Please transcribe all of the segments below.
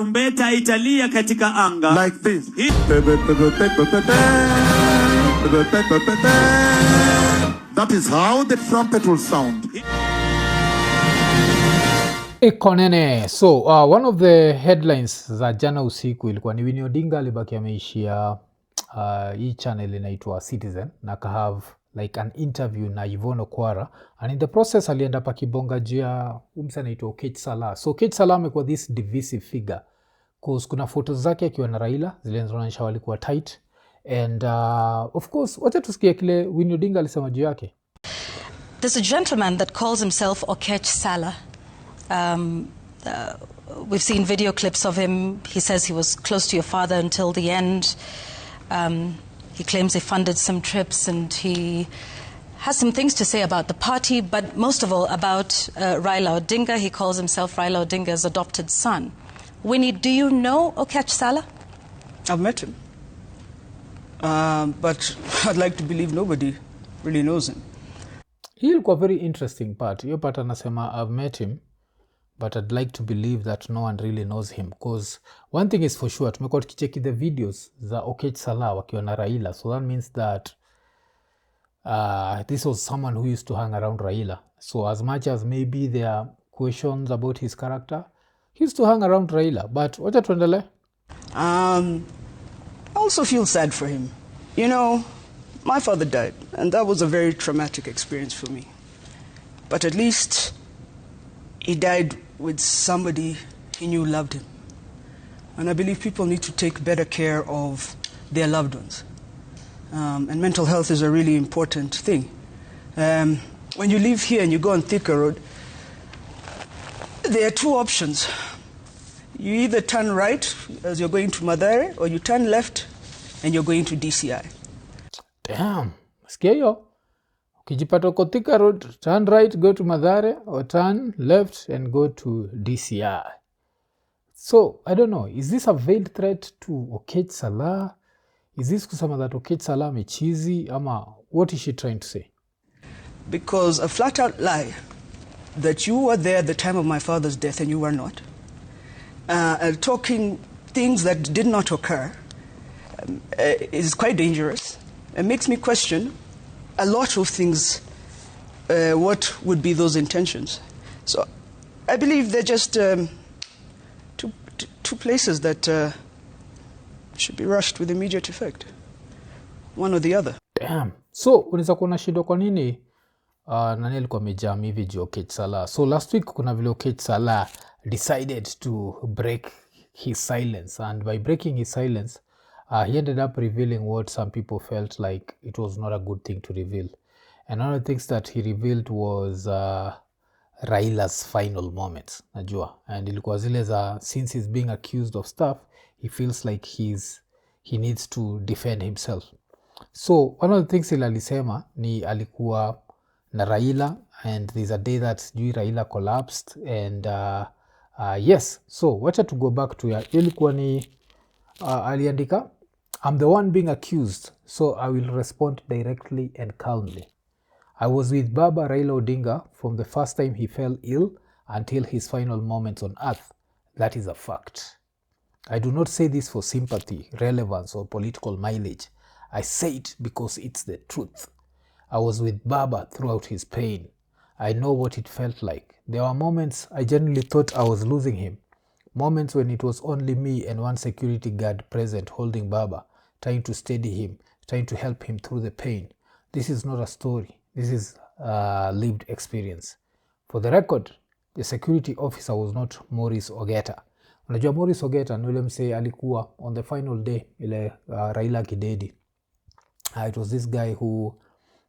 Tarumbeta italia katika anga. Like this. That is how the trumpet will sound. Ikonene. So one of the headlines za jana usiku ilikuwa ni Winnie Odinga alibaki ameishia hii channel inaitwa Citizen na have like an interview na Yvonne Okwara, and in the process alienda pa kibonga jia umsa naitwa Oketch Salah. So Oketch Salah amekuwa this divisive figure cause kuna photos zake akiwa na Raila zile zinaonyesha walikuwa tight, and of course wacha tusikie kile Winnie Odinga alisema juu yake. There's a gentleman that calls himself Oketch Salah. We've seen video clips of him. He says he was close to your father until the end. He claims he funded some trips, and he has some things to say about the party, but most of all about Raila Odinga. He calls himself Raila Odinga's adopted son. Winnie, do you know Oketch Salah? I've met him, but I'd like to believe nobody really knows him. Hii ilikuwa very interesting part. Hiyo part anasema I've met him, but I'd like to believe that no one really knows him, because one thing is for sure, tumekuwa tukicheki the videos za Oketch Salah wakiwa na Raila, so that means that this was someone who used to hang around Raila. So as much as maybe there are questions about his character, he used to hang around Raila. But wacha tuendelee. I also feel sad for him. You know, my father died, and that was a very traumatic experience for me. But at least he died with somebody he knew loved him. And I believe people need to take better care of their loved ones. And mental health is a really important thing. When you live here and you go on Thika Road, there are two options. You either turn right as you're going to Mathare, or you turn left and you're going to DCI. Damn, sikia hiyo. Ukijipata uko Thika Road, turn right, go to Mathare, or turn left and go to DCI. So, I don't know, is this a veiled threat to Oketch Salah? Is this kusema that Oketch Salah mechizi? Ama what is she trying to say? Because a flat-out lie that you were there at the time of my father's death and you were not, talking things that did not occur, is quite dangerous. It makes me question a lot of things, what would be those intentions. So I believe they're just two places that should be rushed with immediate effect. One or the other. Damn. So unaweza kuona shida kwa nini nani alikuwa amejam hivi juu Oketch Salah. So last week kuna vile Oketch Salah decided to break his silence, and by breaking his silence he ended up revealing what some people felt like it was not a good thing to reveal. And one of the things that he revealed was Raila's final moments, najua. And ilikuwa zile za, since he's being accused of stuff, he feels like he needs to defend himself. So one of the things ile alisema ni alikuwa na Raila, and there's a day that Raila collapsed, and yes, so wacha to go back to ya ilikuwa ni aliandika, I'm the one being accused, so I will respond directly and calmly. I was with Baba Raila Odinga from the first time he fell ill until his final moments on earth. That is a fact. I do not say this for sympathy, relevance, or political mileage. I say it because it's the truth. I was with Baba throughout his pain. I know what it felt like. There were moments I genuinely thought I was losing him. Moments when it was only me and one security guard present holding Baba, trying to steady him, trying to help him through the pain. This is not a story. This is lived experience. For the record, the security officer was not Maurice Ogeta. Unajua Maurice Ogeta ni yule msee alikuwa on the final day ile Raila kidedi. It was this guy who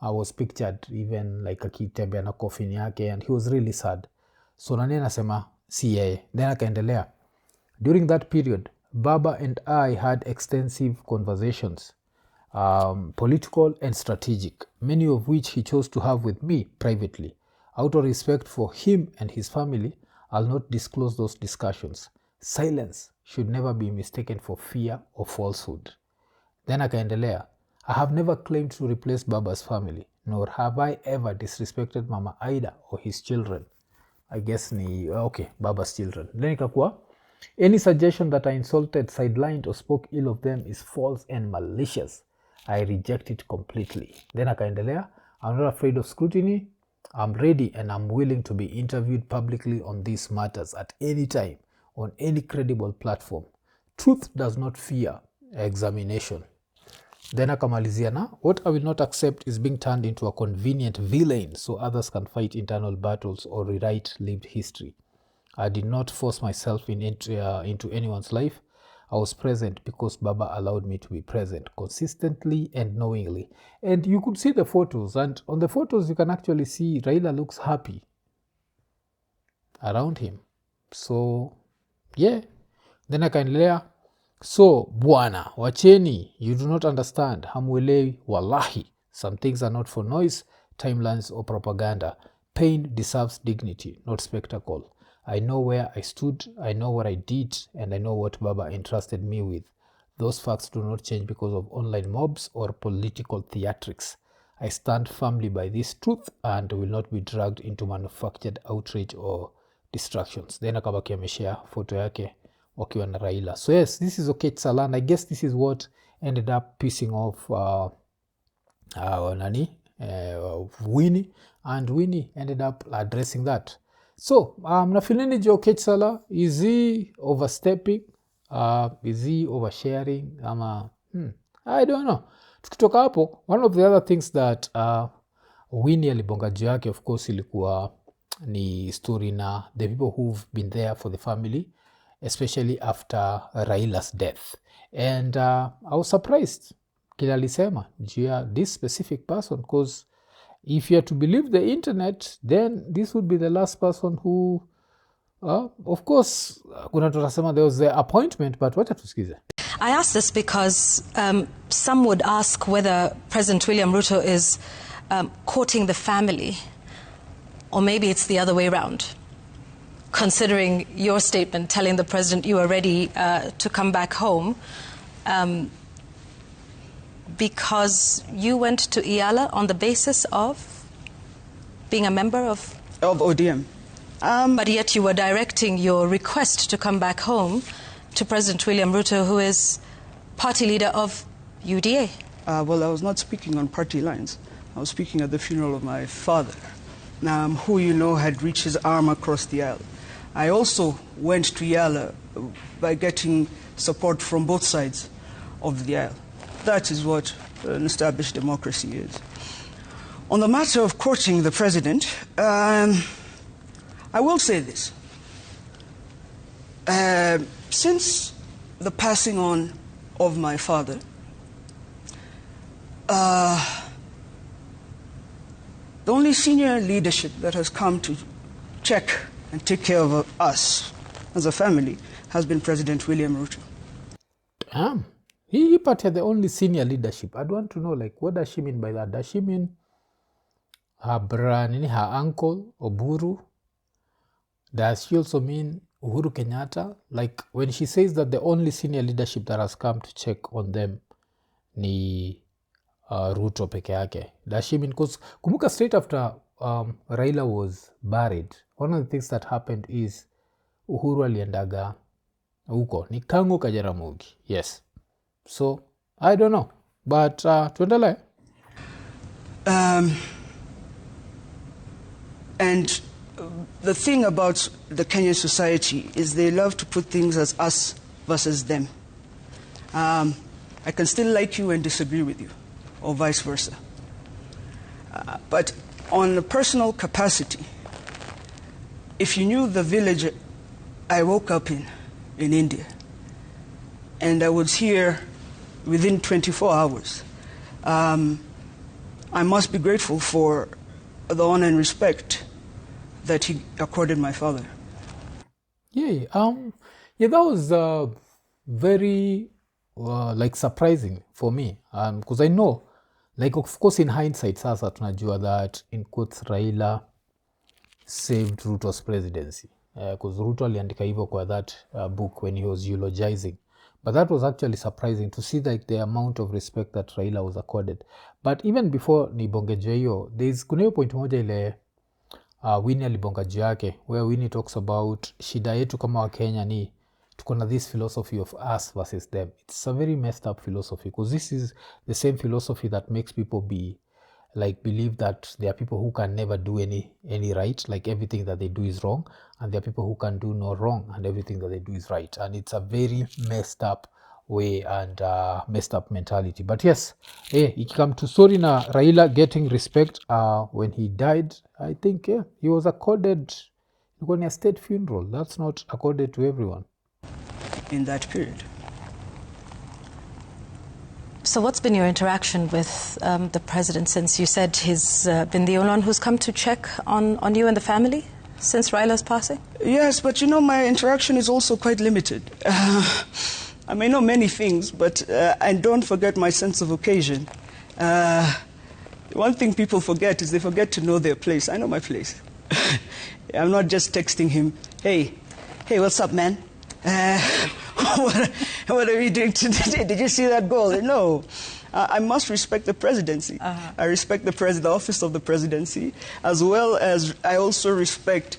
was pictured even like akitembea na coffin yake, and he was really sad. So nani anasema si yeye. Then akaendelea. During that period, Baba and I had extensive conversations, political and strategic, many of which he chose to have with me privately. Out of respect for him and his family, I'll not disclose those discussions. Silence should never be mistaken for fear or falsehood. Then akaendelea. I have never claimed to replace Baba's family, nor have I ever disrespected Mama Aida or his children. I guess ni, okay, Baba's children. Then ikakuwa, Any suggestion that I insulted, sidelined or spoke ill of them is false and malicious. I reject it completely. Then akaendelea, I'm not afraid of scrutiny. I'm ready and I'm willing to be interviewed publicly on these matters at any time, on any credible platform. Truth does not fear examination. Then akamalizia na, what I will not accept is being turned into a convenient villain so others can fight internal battles or rewrite lived history. I did not force myself into anyone's life. I was present because Baba allowed me to be present consistently and knowingly. And you could see the photos, and on the photos you can actually see Raila looks happy around him. So, yeah. Then akaendelea, so bwana, wacheni, you do not understand. Hamuelewi, wallahi. Some things are not for noise, timelines or propaganda. Pain deserves dignity, not spectacle. I know where I stood, I know what I did, and I know what Baba entrusted me with. Those facts do not change because of online mobs or political theatrics. I stand firmly by this truth and will not be dragged into manufactured outrage or distractions. Then akabaki ameshare photo yake wakiwa na Raila. So yes, this is Oketch Salah, and I guess this is what ended up pissing off Winnie, and Winnie ended up addressing that. So, mnafilini je Oketch Salah? Is he overstepping? Is he oversharing? I don't know. Tukitoka hapo, one of the other things that Winnie alibonga juu yake, of course, ilikuwa ni story na the people who've been there for the family, especially after Raila's death. And I was surprised kila alisema juu ya this specific person, because if you are to believe the internet, then this would be the last person who, of course, kuna tutasema there was the appointment, but wacha tusikize. I ask this because some would ask whether President William Ruto is courting the family, or maybe it's the other way around, considering your statement telling the president you are ready to come back home. Because you went to EALA on the basis of being a member of ODM. But yet you were directing your request to come back home to President William Ruto, who is party leader of UDA. Well, I was not speaking on party lines. I was speaking at the funeral of my father, who you know had reached his arm across the aisle. I also went to EALA by getting support from both sides of the aisle. That is what an established democracy is. On the matter of courting the president, I will say this. Since the passing on of my father, the only senior leadership that has come to check and take care of us as a family has been President William Ruto. Damn. He part the only senior leadership. I'd want to know, like, what does she mean by that? Does she mean her uncle, Oburu? Does she also mean Uhuru Kenyatta? Like, when she says that the only senior leadership that has come to check on them ni Ruto peke yake, does she mean, because kumbuka straight after Raila was buried, one of the things that happened is Uhuru aliendaga huko ni Kango Kajaramogi. Yes. So, I don't know. But, tuendelee. And the thing about the Kenyan society is they love to put things as us versus them. I can still like you and disagree with you, or vice versa. But on a personal capacity, if you knew the village I woke up in India, and I was here within 24 hours, I must be grateful for the honor and respect that he accorded my father. Yeah, that was very surprising for me, because I know, like, of course, in hindsight, sasa tunajua that in quotes Raila saved Ruto's presidency, because Ruto aliandika hivyo kwa that book when he was eulogizing. But that was actually surprising to see, like, the amount of respect that Raila was accorded. But even before nibonge juu hiyo, kuna hiyo point moja ile Winnie alibonga juu yake, where Winnie talks about shida yetu kama wa Kenya ni tuko na this philosophy of us versus them. It's a very messed up philosophy, because this is the same philosophy that makes people believe that there are people who can never do any right, like everything that they do is wrong, and there are people who can do no wrong and everything that they do is right. And it's a very messed up way and messed up mentality. But yes, ikikam to story na Raila getting respect when he died, I think he was accorded a state funeral. That's not accorded to everyone in that period. So what's been your interaction with the president, since you said he's been the only one who's come to check on you and the family since Raila's passing? Yes, but you know, my interaction is also quite limited. I may know many things, but I don't forget my sense of occasion. One thing people forget is they forget to know their place. I know my place. I'm not just texting him, hey, what's up, man? What are we doing today? Did you see that goal? No. I must respect the presidency. I respect the office of the presidency, as well as I also respect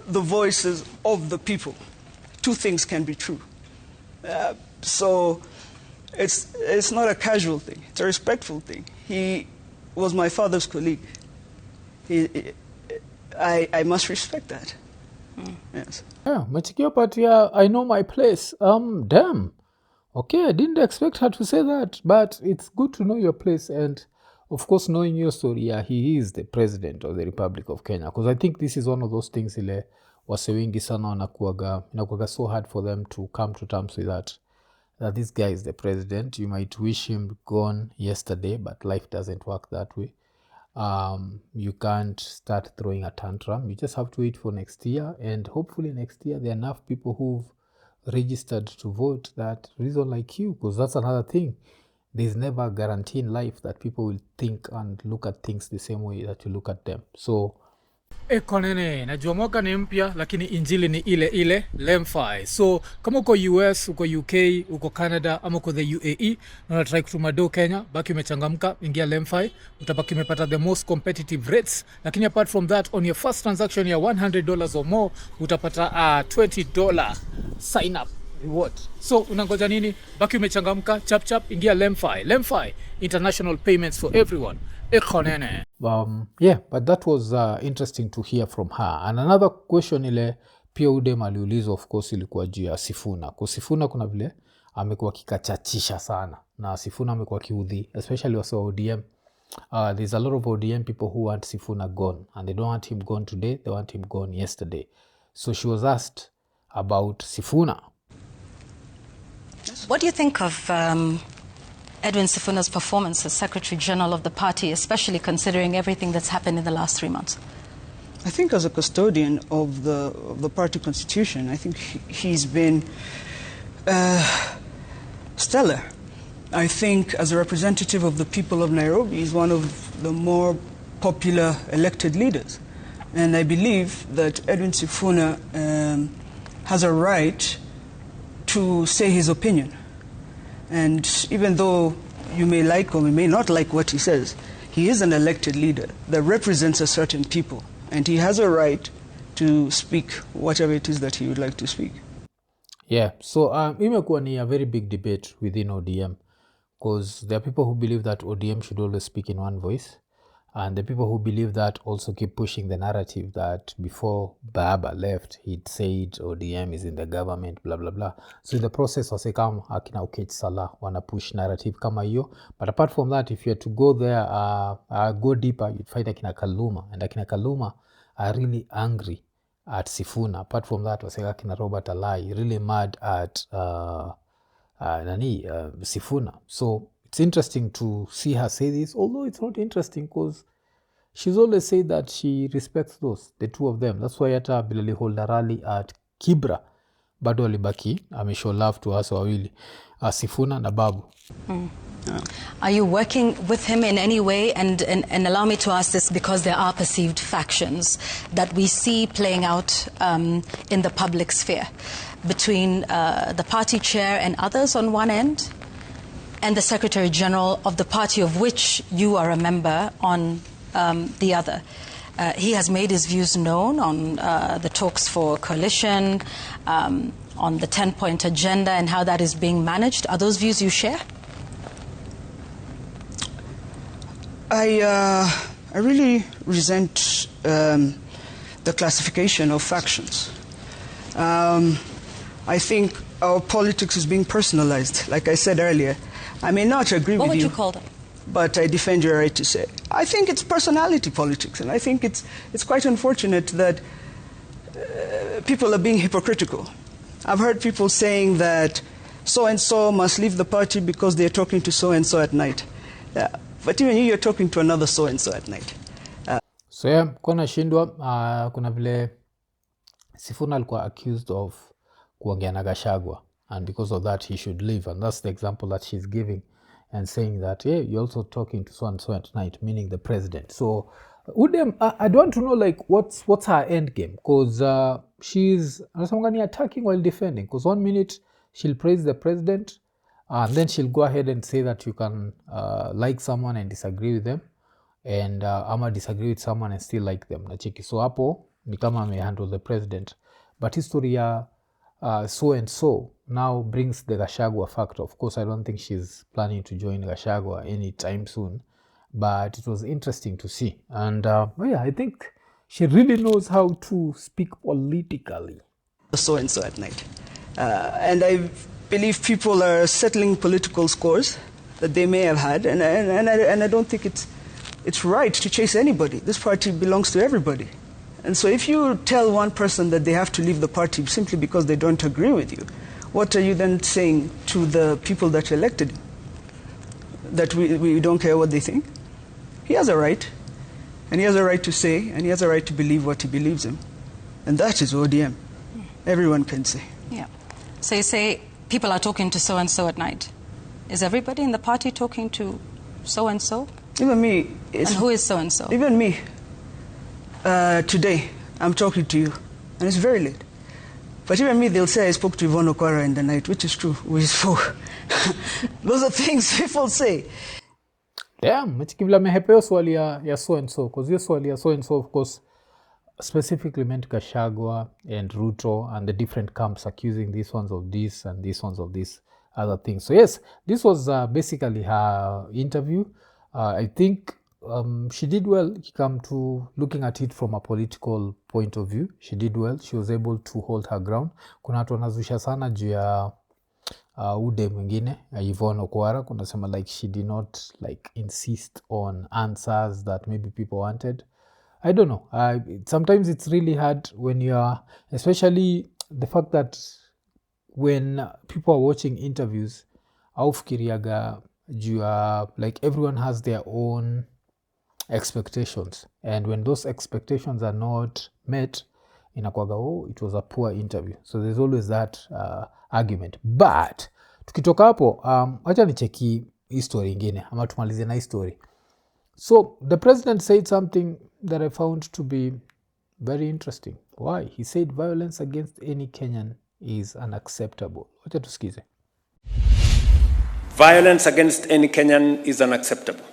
the voices of the people. Two things can be true. So it's not a casual thing. It's a respectful thing. He was my father's colleague. I must respect that. Yes. Yeah, Machikio, but yeah, I know my place. Damn. Okay, I didn't expect her to say that, but it's good to know your place. And of course, knowing your story, yeah, he is the president of the Republic of Kenya. Because I think this is one of those things ile wase wengi sana inakuwaga so hard for them to come to terms with that this guy is the president. You might wish him gone yesterday, but life doesn't work that way. You can't start throwing a tantrum. You just have to wait for next year, and hopefully next year there are enough people who've registered to vote that reason like you, because that's another thing. There's never a guarantee in life that people will think and look at things the same way that you look at them. So Konene, najua mwaka ni mpya lakini injili ni ile ile lemfi. So kama uko US, uko UK, uko Canada ama uko the UAE na unataka kutuma do Kenya, baki umechangamka, ingia lemfi, utabaki umepata the most competitive rates. Lakini apart from that, on your first transaction ya $100 or more, utapata $20 sign up reward. So unangoja nini? Baki umechangamka, chap ingia lemfi. Lemfi, international payments for everyone. Yeah, but that was interesting to hear from her. And another question ile pia udem aliulizwa, of course, ilikuwa juu ya Sifuna. Kwa Sifuna kuna vile amekuwa kikachachisha sana, na Sifuna amekuwa kiudhi, especially wasa ODM. There's a lot of ODM people who want Sifuna gone, and they don't want him gone today, they want him gone yesterday. So she was asked about Sifuna. What do you think of Edwin Sifuna's performance as Secretary General of the party, especially considering everything that's happened in the last 3 months? I think as a custodian of the party constitution, I think he's been stellar. I think as a representative of the people of Nairobi, he's one of the more popular elected leaders. And I believe that Edwin Sifuna has a right to say his opinion. And even though you may like or may not like what he says, he is an elected leader that represents a certain people, and he has a right to speak whatever it is that he would like to speak. Yeah, so imekuwa ni a very big debate within ODM, because there are people who believe that ODM should always speak in one voice, and the people who believe that also keep pushing the narrative that before Baba left, he'd said ODM is in the government, blah, blah, blah. So in the process, wasekam akina Oketch Salah wana push narrative kama hiyo. But apart from that, if you had to go there, go deeper, you'd find akina Kaluma. And akina Kaluma are really angry at Sifuna. Apart from that, waseka akina Robert Alai, really mad at Sifuna. So it's interesting to see her say this, although it's not interesting because she's always said that she respects the two of them. That's why hata bila hold a rally at Kibra, bado alibaki ameshow love to us wawili, Sifuna na Babu. Are you working with him in any way? And allow me to ask this because there are perceived factions that we see playing out in the public sphere between the party chair and others on one end, and the Secretary General of the party of which you are a member on the other. He has made his views known on the talks for coalition. on the 10-point agenda and how that is being managed. Are those views you share? I really resent the classification of factions. I think our politics is being personalized. Like I said earlier, I may not agree What with would you. you call that? But I defend your right to say. I think it's personality politics, and I think it's quite unfortunate that people are being hypocritical. I've heard people saying that so-and-so must leave the party because they're talking to so-and-so at night. But even you're talking to another so-and-so at night. So yeah, kuna shindwa, kuna vile Sifuna alikuwa accused of kuongea na Gachagua, and because of that he should leave, and that's the example that she's giving and saying that, hey, you're also talking to so-and-so at night, meaning the president. So Udem, I don't want to know like what's her end game, because she's attacking while defending, because 1 minute she'll praise the president, and then she'll go ahead and say that you can like someone and disagree with them, and ama disagree with someone and still like them. Nachiki. So hapo ni kama amehandle the president, but history ya so and so now brings the Gachagua factor. Of course, I don't think she's planning to join Gachagua anytime soon, but it was interesting to see. And yeah, I think she really knows how to speak politically. So-and-so at night. And I believe people are settling political scores that they may have had, and I don't think it's right to chase anybody. This party belongs to everybody. And so if you tell one person that they have to leave the party simply because they don't agree with you, what are you then saying to the people that elected him? That we don't care what they think? He has a right. And he has a right to say, and he has a right to believe what he believes in. And that is ODM. Everyone can say. Yeah. So you say people are talking to so-and-so at night. Is everybody in the party talking to so-and-so? Even me. And who is so-and-so? Even me. Today, I'm talking to you, and it's very late. But even me, they'll say I spoke to Yvonne Okwara in the night, which is true, which is for. Those are things people say. Damn, mechikivila mehepeo swali ya so-and-so, because your swali ya so-and-so, of course, specifically meant Gachagua and Ruto and the different camps accusing these ones of this and these ones of this other things. So yes, this was basically her interview. I think she did well. Come to looking at it from a political point of view, she did well. She was able to hold her ground. Kuna watu wanazusha sana juu ya ude mwingine Yvonne Okwara, kuna sema like she did not like insist on answers that maybe people wanted. I don't know. Sometimes it's really hard when you are, especially the fact that when people are watching interviews, aufikiriaga juu like everyone has their own expectations, and when those expectations are not met, inakwaga, oh, it was a poor interview. So there's always that argument. But tukitoka hapo, acha nicheki history ingine ama tumalize na history. So the president said something that I found to be very interesting. Why? He said violence against any Kenyan is unacceptable. Wacha tusikize. Violence against any Kenyan is unacceptable.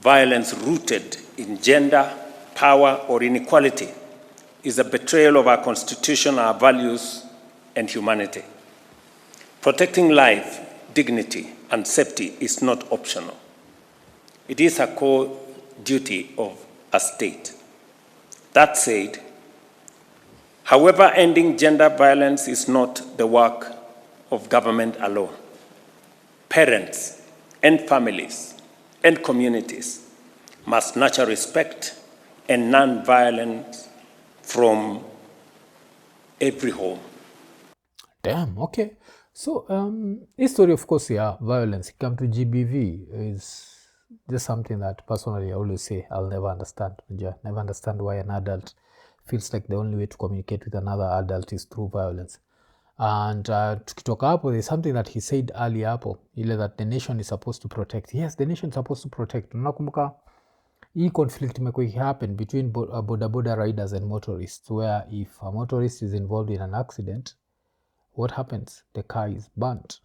Violence rooted in gender, power, or inequality is a betrayal of our Constitution, our values, and humanity. Protecting life, dignity, and safety is not optional. It is a core duty of a state. That said, however, ending gender violence is not the work of government alone. Parents and families and communities must nurture respect and non-violence from every home. Damn, okay. So, history, of course, yeah, violence, come to GBV is just something that personally I always say I'll never understand. Never understand why an adult feels like the only way to communicate with another adult is through violence. And tukitoka hapo, there's something that he said earlier hapo, ile that the nation is supposed to protect. Yes, the nation is supposed to protect. Unakumbuka hii conflict imekuwa happen between boda riders and motorists, where if a motorist is involved in an accident, what happens? The car is burnt.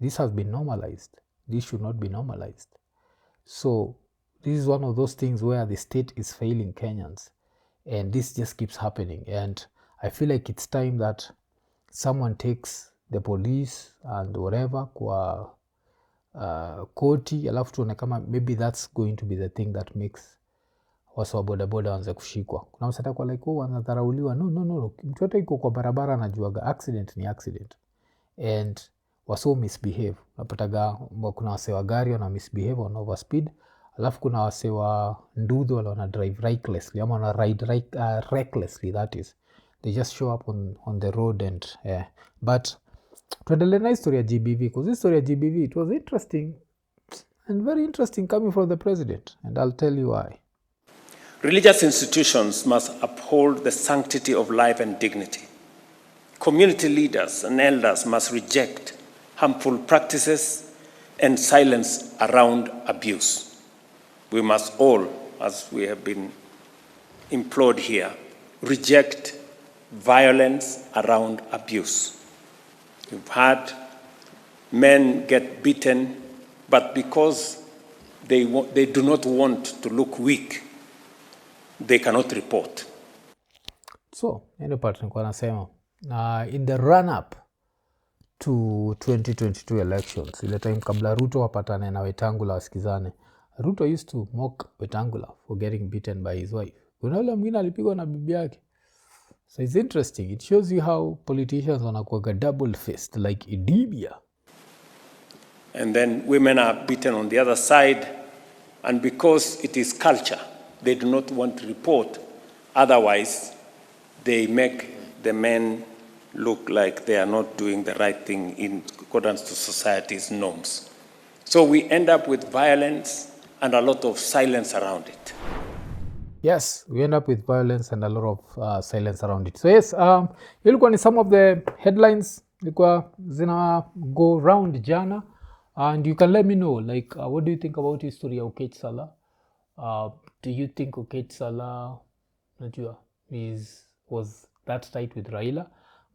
This has been normalized. This should not be normalized. So this is one of those things where the state is failing Kenyans, and this just keeps happening. And I feel like it's time that someone takes the police and whatever kwa koti, alafu tuone kama maybe that's going to be the thing that makes watu wa bodaboda wanze kushikwa. Kuna msata kwa like, wanadharauliwa. No. Mtu yote iko kwa barabara anajuaga accident ni accident. And waso misbehave. Unapataga kuna wase wa gari wana misbehave, wana overspeed. Alafu kuna wase wa nduthi wala wana drive recklessly. Ama wana ride recklessly, that is. They just show up on the road and... But tuendelee na historia GBV. Because this story ya GBV, it was interesting. And very interesting coming from the president. And I'll tell you why. Religious institutions must uphold the sanctity of life and dignity. Community leaders and elders must reject harmful practices and silence around abuse. We must all, as we have been implored here, reject violence around abuse. We've had men get beaten, but because they do not want to look weak, they cannot report. So, any part nilikuwa nasema, in the run-up to 2022 elections, ile time kabla Ruto wapatane na Wetangula wasikizane, Ruto used to mock Wetangula for getting beaten by his wife. Kuna yule mwingine alipigwa na bibi yake. So it's interesting. It shows you how politicians wanakuwa double-faced like Idibia. And then women are beaten on the other side, and because it is culture, they do not want to report. Otherwise, they make the men look like they are not doing the right thing in accordance to society's norms. So we end up with violence and a lot of silence around it. Yes, we end up with violence and a lot of silence around it. So yes, ilikuwa ni some of the headlines ilikuwa zina go round jana, and you can let me know like what do you think about history ya Oketch Salah? Do you think Oketch Salah was that tight with Raila?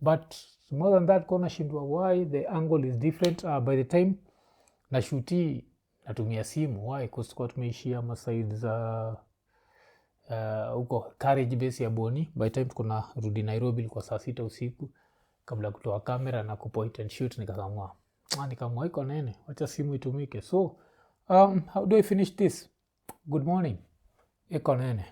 But more than that, kona shindwa why the angle is different. By the time na shuti natumia simu, why? Because kwa tumeishia masaid za uko carriage base ya Boni. By the time kuna rudi Nairobi kwa saa 6 usiku kabla kutoa kamera na kupoint and shoot, nikaamua iko nene, wacha simu itumike. So how do I finish this? Good morning, iko nene.